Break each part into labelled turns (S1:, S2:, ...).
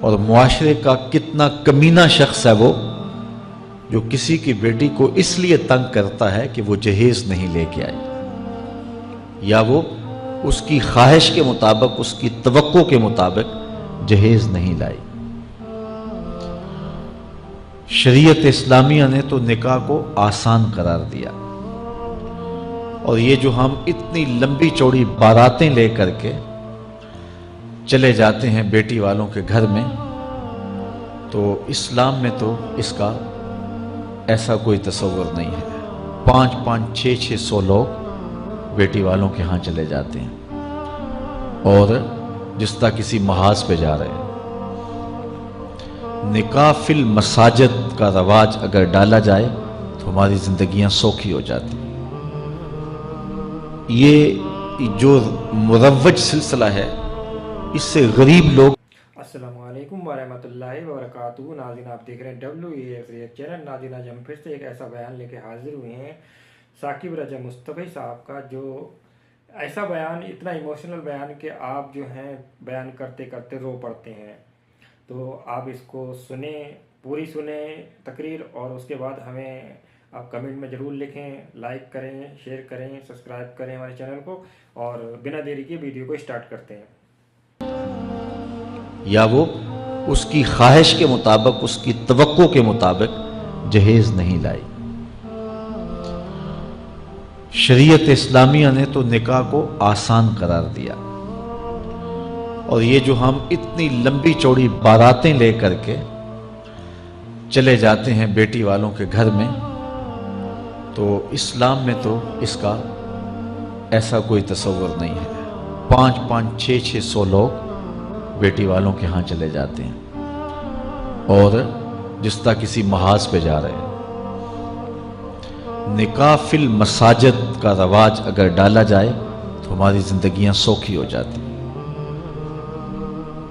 S1: اور معاشرے کا کتنا کمینہ شخص ہے وہ جو کسی کی بیٹی کو اس لیے تنگ کرتا ہے کہ وہ جہیز نہیں لے کے آئی، یا وہ اس کی خواہش کے مطابق، اس کی توقع کے مطابق جہیز نہیں لائی۔ شریعت اسلامیہ نے تو نکاح کو آسان قرار دیا، اور یہ جو ہم اتنی لمبی چوڑی باراتیں لے کر کے چلے جاتے ہیں بیٹی والوں کے گھر میں، تو اسلام میں تو اس کا ایسا کوئی تصور نہیں ہے۔ 500 600 لوگ بیٹی والوں کے ہاں چلے جاتے ہیں اور جس طرح کسی محاذ پہ جا رہے ہیں۔ نکاح فی المساجد کا رواج اگر ڈالا جائے تو ہماری زندگیاں سوکھی ہو جاتی۔ یہ جو مروج سلسلہ ہے، اس سے غریب لوگ۔
S2: السلام علیکم ورحمۃ اللہ وبرکاتہ۔ ناظرین، آپ دیکھ رہے ہیں WAX چینل۔ ناظرین، آج ہم پھر سے ایک ایسا بیان لے کے حاضر ہوئے ہیں ثاقب رجا مصطفی صاحب کا، جو ایسا بیان، اتنا ایموشنل بیان کہ آپ جو ہیں بیان کرتے کرتے رو پڑتے ہیں۔ تو آپ اس کو سنیں، پوری سنیں تقریر، اور اس کے بعد ہمیں آپ کمنٹ میں ضرور لکھیں، لائک کریں، شیئر کریں، سبسکرائب کریں ہمارے چینل کو، اور بنا دیری کے ویڈیو کو اسٹارٹ کرتے ہیں۔
S1: یا وہ اس کی خواہش کے مطابق، اس کی توقع کے مطابق جہیز نہیں لائی۔ شریعت اسلامیہ نے تو نکاح کو آسان قرار دیا، اور یہ جو ہم اتنی لمبی چوڑی باراتیں لے کر کے چلے جاتے ہیں بیٹی والوں کے گھر میں، تو اسلام میں تو اس کا ایسا کوئی تصور نہیں ہے۔ 500 600 لوگ بیٹی والوں کے ہاں چلے جاتے ہیں اور جس طرح کسی محاذ پہ جا رہے ہیں۔ نکاح فی المساجد کا رواج اگر ڈالا جائے تو ہماری زندگیاں سوکھی ہو جاتی۔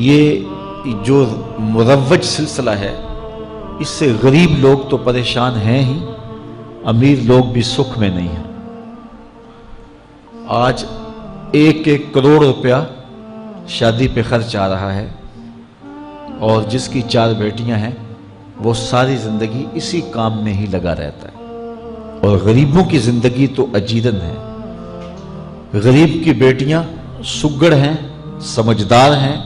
S1: یہ جو مروج سلسلہ ہے، اس سے غریب لوگ تو پریشان ہیں ہی، امیر لوگ بھی سکھ میں نہیں ہیں۔ آج 1 کروڑ روپیہ شادی پہ خرچ آ رہا ہے، اور جس کی 4 بیٹیاں ہیں وہ ساری زندگی اسی کام میں ہی لگا رہتا ہے۔ اور غریبوں کی زندگی تو اجیرن ہے۔ غریب کی بیٹیاں سگڑ ہیں، سمجھدار ہیں،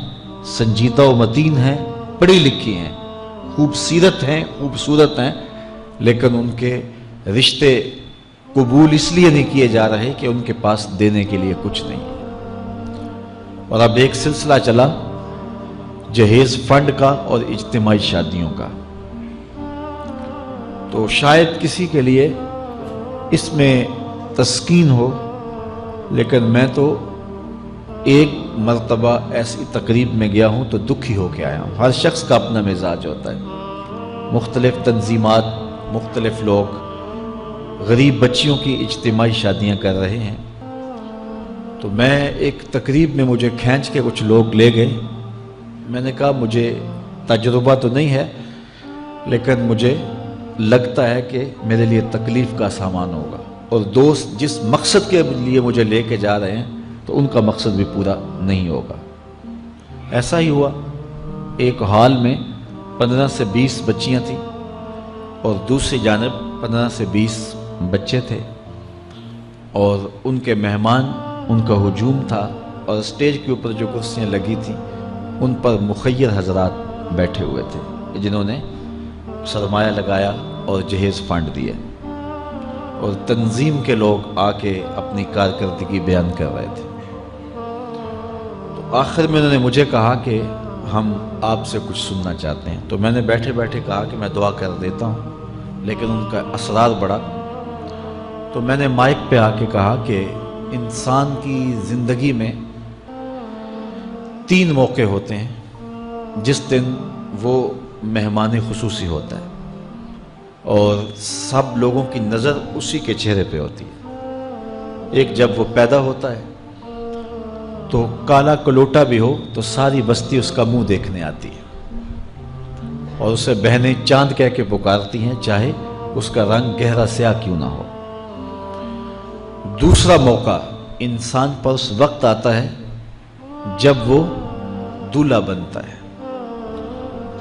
S1: سنجیدہ و متین ہیں، پڑھی لکھی ہیں، خوبصورت ہیں، خوبصورت ہیں، لیکن ان کے رشتے قبول اس لیے نہیں کیے جا رہے کہ ان کے پاس دینے کے لیے کچھ نہیں ہے۔ اور اب ایک سلسلہ چلا جہیز فنڈ کا اور اجتماعی شادیوں کا، تو شاید کسی کے لیے اس میں تسکین ہو، لیکن میں تو ایک مرتبہ ایسی تقریب میں گیا ہوں تو دکھی ہو کے آیا ہوں۔ ہر شخص کا اپنا مزاج ہوتا ہے، مختلف تنظیمات، مختلف لوگ غریب بچیوں کی اجتماعی شادیاں کر رہے ہیں۔ تو میں ایک تقریب میں مجھے کھینچ کے کچھ لوگ لے گئے۔ میں نے کہا مجھے تجربہ تو نہیں ہے، لیکن مجھے لگتا ہے کہ میرے لیے تکلیف کا سامان ہوگا، اور دوست جس مقصد کے لیے مجھے لے کے جا رہے ہیں تو ان کا مقصد بھی پورا نہیں ہوگا۔ ایسا ہی ہوا۔ ایک ہال میں 15 سے 20 بچیاں تھیں، اور دوسری جانب 15 سے 20 بچے تھے، اور ان کے مہمان، ان کا ہجوم تھا، اور اسٹیج کے اوپر جو کرسیاں لگی تھیں ان پر مخیر حضرات بیٹھے ہوئے تھے جنہوں نے سرمایہ لگایا اور جہیز فنڈ دیا، اور تنظیم کے لوگ آ کے اپنی کارکردگی بیان کر رہے تھے۔ تو آخر میں انہوں نے مجھے کہا کہ ہم آپ سے کچھ سننا چاہتے ہیں۔ تو میں نے بیٹھے بیٹھے کہا کہ میں دعا کر دیتا ہوں، لیکن ان کا اصرار بڑھا۔ تو میں نے مائک پہ آ کے کہا کہ انسان کی زندگی میں 3 موقع ہوتے ہیں جس دن وہ مہمان خصوصی ہوتا ہے، اور سب لوگوں کی نظر اسی کے چہرے پہ ہوتی ہے۔ ایک جب وہ پیدا ہوتا ہے تو کالا کلوٹا بھی ہو تو ساری بستی اس کا منہ دیکھنے آتی ہے، اور اسے بہنیں چاند کہہ کے پکارتی ہیں، چاہے اس کا رنگ گہرا سیاہ کیوں نہ ہو۔ دوسرا موقع انسان پر اس وقت آتا ہے جب وہ دولہا بنتا ہے،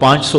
S1: 500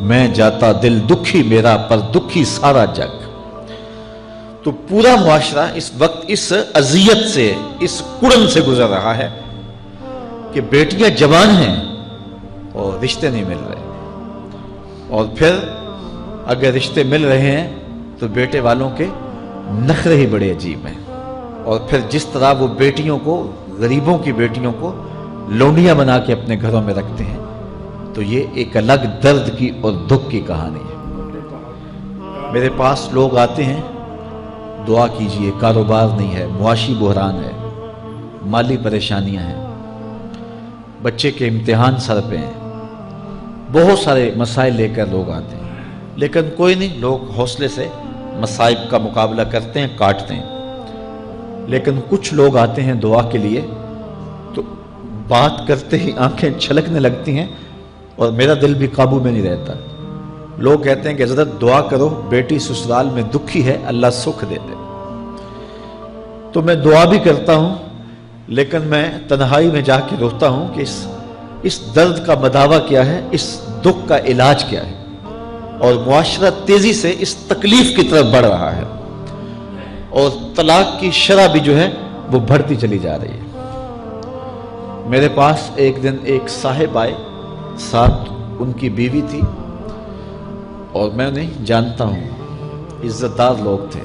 S1: میں جاتا دل دکھی میرا پر دکھی سارا جگ۔ تو پورا معاشرہ اس وقت اس اذیت سے، اس کڑن سے گزر رہا ہے کہ بیٹیاں جوان ہیں اور رشتے نہیں مل رہے، اور پھر اگر رشتے مل رہے ہیں تو بیٹے والوں کے نخرے ہی بڑے عجیب ہیں، اور پھر جس طرح وہ بیٹیوں کو، غریبوں کی بیٹیوں کو لونڈیاں بنا کے اپنے گھروں میں رکھتے ہیں، تو یہ ایک الگ درد کی اور دکھ کی کہانی ہے۔ میرے پاس لوگ آتے ہیں، دعا کیجئے، کاروبار نہیں ہے، معاشی بحران ہے، مالی پریشانیاں ہیں، بچے کے امتحان سر پہ ہیں، بہت سارے مسائل لے کر لوگ آتے ہیں، لیکن کوئی نہیں، لوگ حوصلے سے مصائب کا مقابلہ کرتے ہیں، کاٹتے ہیں۔ لیکن کچھ لوگ آتے ہیں دعا کے لیے تو بات کرتے ہی آنکھیں چھلکنے لگتی ہیں اور میرا دل بھی قابو میں نہیں رہتا۔ لوگ کہتے ہیں کہ حضرت دعا کرو، بیٹی سسرال میں دکھی ہے، اللہ سکھ دے دے۔ تو میں دعا بھی کرتا ہوں، لیکن میں تنہائی میں جا کے روتا ہوں کہ اس درد کا مداوع کیا ہے، اس دکھ کا علاج کیا ہے، اور معاشرہ تیزی سے اس تکلیف کی طرف بڑھ رہا ہے، اور طلاق کی شرح بھی جو ہے وہ بڑھتی چلی جا رہی ہے۔ میرے پاس ایک دن ایک صاحب آئے، ساتھ ان کی بیوی تھی، اور میں انہیں جانتا ہوں، عزت دار لوگ تھے۔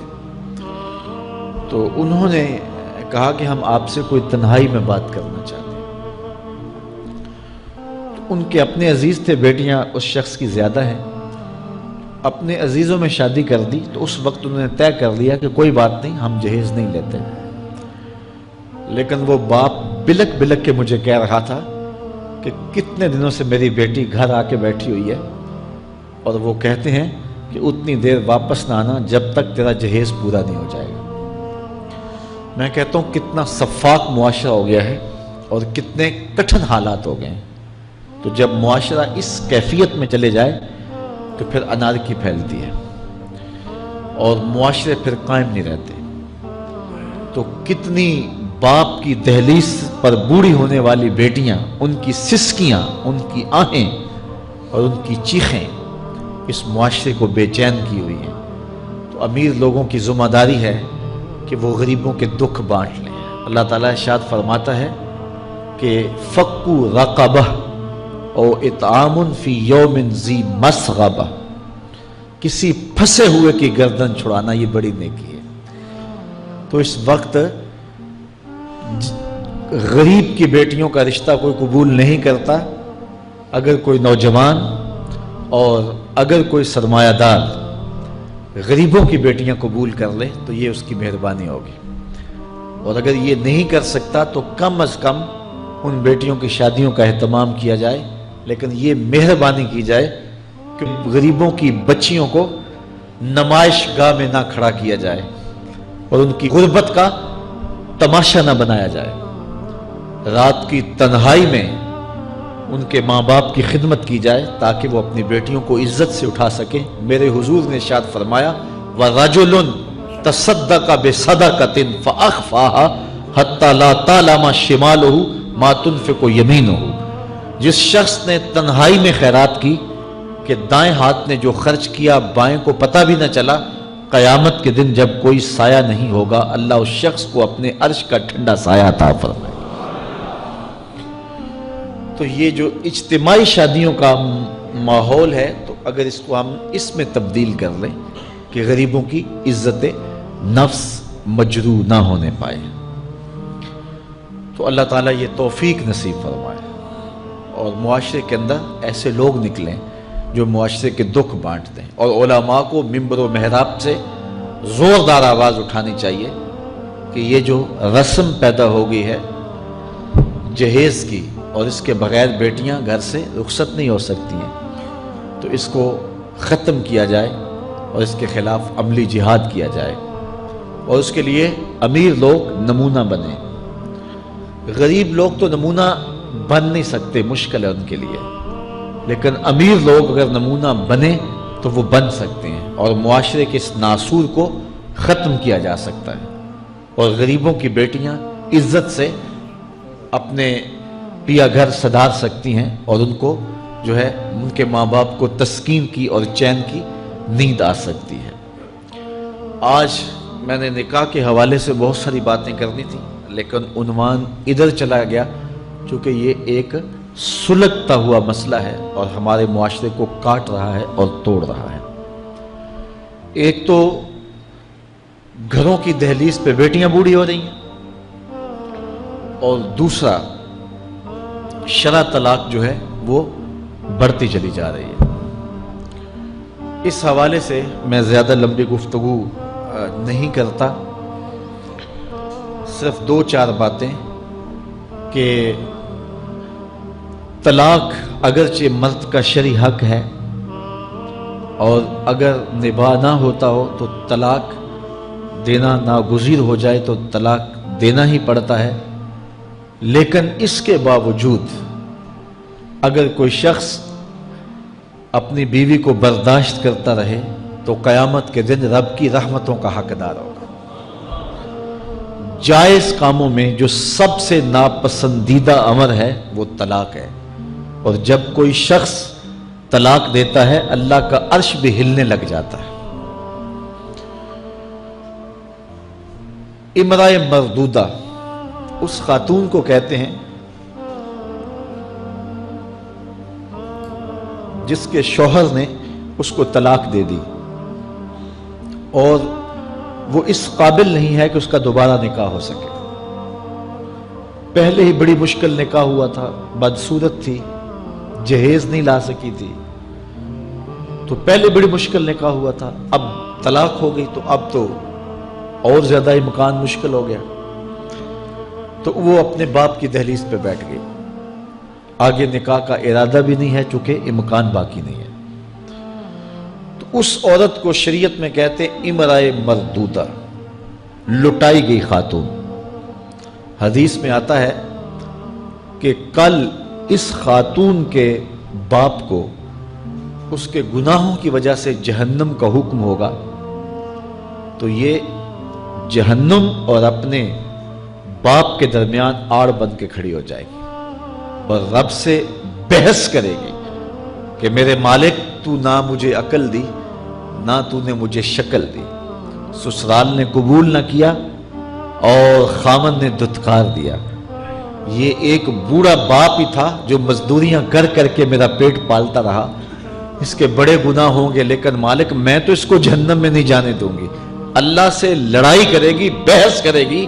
S1: تو انہوں نے کہا کہ ہم آپ سے کوئی تنہائی میں بات کرنا چاہتے ہیں۔ تو ان کے اپنے عزیز تھے، بیٹیاں اس شخص کی زیادہ ہیں، اپنے عزیزوں میں شادی کر دی، تو اس وقت انہوں نے طے کر لیا کہ کوئی بات نہیں، ہم جہیز نہیں لیتے۔ لیکن وہ باپ بلک بلک کے مجھے کہہ رہا تھا کہ کتنے دنوں سے میری بیٹی گھر آ کے بیٹھی ہوئی ہے، اور وہ کہتے ہیں کہ اتنی دیر واپس نہ آنا جب تک تیرا جہیز پورا نہیں ہو جائے گا۔ میں کہتا ہوں کتنا صفاق معاشرہ ہو گیا ہے اور کتنے کٹھن حالات ہو گئے ہیں۔ تو جب معاشرہ اس کیفیت میں چلے جائے تو پھر انارکی پھیلتی ہے اور معاشرے پھر قائم نہیں رہتے۔ تو کتنی باپ کی دہلیز پر بوڑھی ہونے والی بیٹیاں، ان کی سسکیاں، ان کی آہیں اور ان کی چیخیں اس معاشرے کو بے چین کی ہوئی ہیں۔ تو امیر لوگوں کی ذمہ داری ہے کہ وہ غریبوں کے دکھ بانٹ لیں۔ اللہ تعالیٰ ارشاد فرماتا ہے کہ فَقُّ رَقَبَةٍ او اطعام فی یوم ذی مسغبہ، کسی پھنسے ہوئے کی گردن چھڑانا یہ بڑی نیکی ہے۔ تو اس وقت غریب کی بیٹیوں کا رشتہ کوئی قبول نہیں کرتا۔ اگر کوئی نوجوان اور اگر کوئی سرمایہ دار غریبوں کی بیٹیاں قبول کر لے تو یہ اس کی مہربانی ہوگی، اور اگر یہ نہیں کر سکتا تو کم از کم ان بیٹیوں کی شادیوں کا اہتمام کیا جائے، لیکن یہ مہربانی کی جائے کہ غریبوں کی بچیوں کو نمائش گاہ میں نہ کھڑا کیا جائے اور ان کی غربت کا تماشا نہ بنایا جائے۔ رات کی تنہائی میں ان کے ماں باپ کی خدمت کی جائے تاکہ وہ اپنی بیٹیوں کو عزت سے اٹھا سکیں۔ میرے حضور نے ارشاد فرمایا وَرَجُلٌ تَصَدَّقَ بِصَدَقَةٍ فَأَخْفَاهَا حَتَّى لَا تَعْلَمَ شِمَالُهُ مَا تُنْفِقُ يَمِينُهُ، جس شخص نے تنہائی میں خیرات کی کہ دائیں ہاتھ نے جو خرچ کیا بائیں کو پتہ بھی نہ چلا، قیامت کے دن جب کوئی سایہ نہیں ہوگا اللہ اس شخص کو اپنے عرش کا ٹھنڈا سایہ عطا فرمائے۔ تو یہ جو اجتماعی شادیوں کا ماحول ہے، تو اگر اس کو ہم اس میں تبدیل کر لیں کہ غریبوں کی عزت نفس مجروح نہ ہونے پائے، تو اللہ تعالیٰ یہ توفیق نصیب فرمائے اور معاشرے کے اندر ایسے لوگ نکلیں جو معاشرے کے دکھ بانٹتے ہیں۔ اور علماء کو ممبر و محراب سے زوردار آواز اٹھانی چاہیے کہ یہ جو رسم پیدا ہو گئی ہے جہیز کی، اور اس کے بغیر بیٹیاں گھر سے رخصت نہیں ہو سکتی ہیں، تو اس کو ختم کیا جائے اور اس کے خلاف عملی جہاد کیا جائے، اور اس کے لیے امیر لوگ نمونہ بنیں۔ غریب لوگ تو نمونہ بن نہیں سکتے، مشکل ہے ان کے لیے، لیکن امیر لوگ اگر نمونہ بنیں تو وہ بن سکتے ہیں اور معاشرے کے اس ناسور کو ختم کیا جا سکتا ہے، اور غریبوں کی بیٹیاں عزت سے اپنے پیا گھر سدھار سکتی ہیں اور ان کو جو ہے ان کے ماں باپ کو تسکین کی اور چین کی نیند آ سکتی ہے۔ آج میں نے نکاح کے حوالے سے بہت ساری باتیں کرنی تھی، لیکن عنوان ادھر چلا گیا چونکہ یہ ایک سلگتا ہوا مسئلہ ہے اور ہمارے معاشرے کو کاٹ رہا ہے اور توڑ رہا ہے۔ ایک تو گھروں کی دہلیز پہ بیٹیاں بوڑھی ہو رہی ہیں، اور دوسرا شرع طلاق جو ہے وہ بڑھتی چلی جا رہی ہے۔ اس حوالے سے میں زیادہ لمبی گفتگو نہیں کرتا، صرف 2-4 باتیں کہ طلاق اگرچہ مرد کا شرعی حق ہے، اور اگر نباہ نہ ہوتا ہو تو طلاق دینا ناگزیر ہو جائے تو طلاق دینا ہی پڑتا ہے، لیکن اس کے باوجود اگر کوئی شخص اپنی بیوی کو برداشت کرتا رہے تو قیامت کے دن رب کی رحمتوں کا حقدار ہوگا۔ جائز کاموں میں جو سب سے ناپسندیدہ امر ہے وہ طلاق ہے، اور جب کوئی شخص طلاق دیتا ہے اللہ کا عرش بھی ہلنے لگ جاتا ہے۔ امرأہ مردودہ اس خاتون کو کہتے ہیں جس کے شوہر نے اس کو طلاق دے دی اور وہ اس قابل نہیں ہے کہ اس کا دوبارہ نکاح ہو سکے۔ پہلے ہی بڑی مشکل نکاح ہوا تھا، بدصورت تھی، جہیز نہیں لا سکی تھی، تو پہلے بڑی مشکل نکاح ہوا تھا، اب طلاق ہو گئی تو اب تو اور زیادہ امکان مشکل ہو گیا، تو وہ اپنے باپ کی دہلیز پہ بیٹھ گئی۔ آگے نکاح کا ارادہ بھی نہیں ہے چونکہ امکان باقی نہیں ہے، تو اس عورت کو شریعت میں کہتے امرأہ مردودہ، لٹائی گئی خاتون۔ حدیث میں آتا ہے کہ کل اس خاتون کے باپ کو اس کے گناہوں کی وجہ سے جہنم کا حکم ہوگا، تو یہ جہنم اور اپنے باپ کے درمیان آڑ بن کے کھڑی ہو جائے گی اور رب سے بحث کرے گی کہ میرے مالک تو نہ مجھے عقل دی نہ تو نے مجھے شکل دی، سسرال نے قبول نہ کیا اور خامن نے دھتکار دیا۔ یہ ایک بوڑھا باپ ہی تھا جو مزدوریاں کر کر کے میرا پیٹ پالتا رہا، اس کے بڑے گناہ ہوں گے لیکن مالک میں تو اس کو جہنم میں نہیں جانے دوں گی۔ اللہ سے لڑائی کرے گی، بحث کرے گی،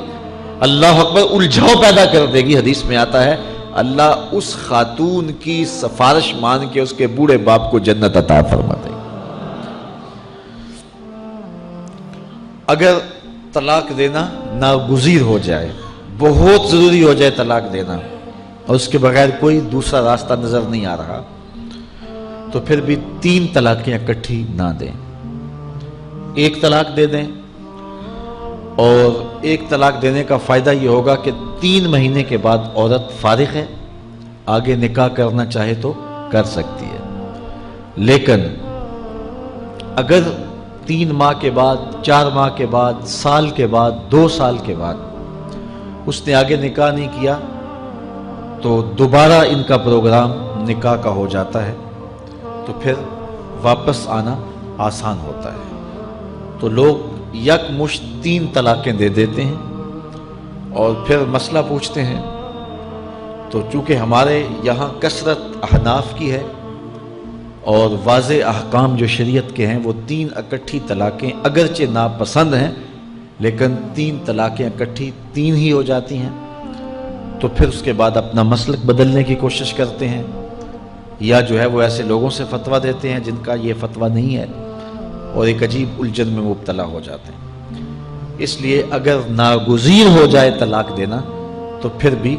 S1: اللہ اکبر، الجھاؤ پیدا کر دے گی۔ حدیث میں آتا ہے اللہ اس خاتون کی سفارش مان کے اس کے بوڑھے باپ کو جنت عطا فرما دے گی۔ اگر طلاق دینا ناگزیر ہو جائے، بہت ضروری ہو جائے طلاق دینا، اور اس کے بغیر کوئی دوسرا راستہ نظر نہیں آ رہا، تو پھر بھی 3 طلاقیں اکٹھی نہ دیں، 1 طلاق دے دیں۔ اور 1 طلاق دینے کا فائدہ یہ ہوگا کہ 3 مہینے کے بعد عورت فارغ ہے، آگے نکاح کرنا چاہے تو کر سکتی ہے۔ لیکن اگر 3 ماہ کے بعد، 4 ماہ کے بعد، سال کے بعد، 2 سال کے بعد اس نے آگے نکاح نہیں کیا تو دوبارہ ان کا پروگرام نکاح کا ہو جاتا ہے، تو پھر واپس آنا آسان ہوتا ہے۔ تو لوگ یک مشت 3 طلاقیں دے دیتے ہیں اور پھر مسئلہ پوچھتے ہیں، تو چونکہ ہمارے یہاں کثرت احناف کی ہے اور واضح احکام جو شریعت کے ہیں وہ 3 اکٹھی طلاقیں اگرچہ ناپسند ہیں لیکن 3 طلاقیں اکٹھی 3 ہی ہو جاتی ہیں، تو پھر اس کے بعد اپنا مسلک بدلنے کی کوشش کرتے ہیں، یا جو ہے وہ ایسے لوگوں سے فتویٰ دیتے ہیں جن کا یہ فتویٰ نہیں ہے، اور ایک عجیب الجھن میں مبتلا ہو جاتے ہیں۔ اس لیے اگر ناگزیر ہو جائے طلاق دینا تو پھر بھی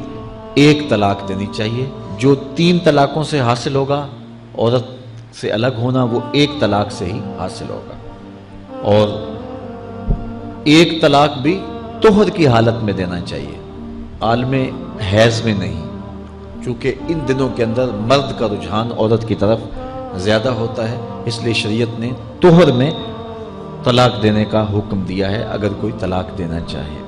S1: 1 طلاق دینی چاہیے۔ جو 3 طلاقوں سے حاصل ہوگا، عورت سے الگ ہونا، وہ 1 طلاق سے ہی حاصل ہوگا، اور 1 طلاق بھی طہر کی حالت میں دینا چاہیے، عالم حیض میں نہیں، چونکہ ان دنوں کے اندر مرد کا رجحان عورت کی طرف زیادہ ہوتا ہے، اس لیے شریعت نے طہر میں طلاق دینے کا حکم دیا ہے اگر کوئی طلاق دینا چاہے۔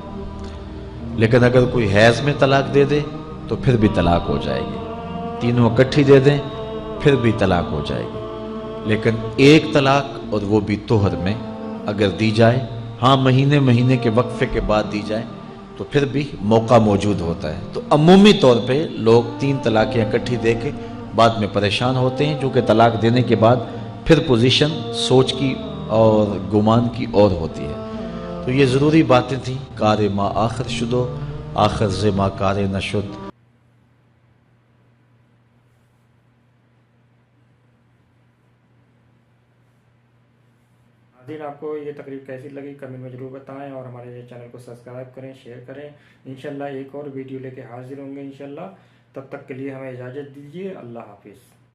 S1: لیکن اگر کوئی حیض میں طلاق دے دے تو پھر بھی طلاق ہو جائے گی۔ 3 اکٹھی دے دیں پھر بھی طلاق ہو جائے گی۔ لیکن ایک طلاق اور وہ بھی طہر میں اگر دی جائے، ہاں مہینے کے وقفے کے بعد دی جائے تو پھر بھی موقع موجود ہوتا ہے۔ تو عمومی طور پہ لوگ 3 طلاقیں اکٹھی دے کے بعد میں پریشان ہوتے ہیں، جو کہ طلاق دینے کے بعد پھر پوزیشن سوچ کی اور گمان کی اور ہوتی ہے۔ تو یہ ضروری باتیں تھیں۔ کار ما آخر شدو آخر زما کار نشد۔
S2: ناظرین، آپ کو یہ تقریب کیسی لگی کمنٹ میں ضرور بتائیں، اور ہمارے یہ چینل کو سبسکرائب کریں، شیئر کریں۔ انشاءاللہ ایک اور ویڈیو لے کے حاضر ہوں گے انشاءاللہ۔ تب تک کے لیے ہمیں اجازت دیجیے۔ اللہ حافظ۔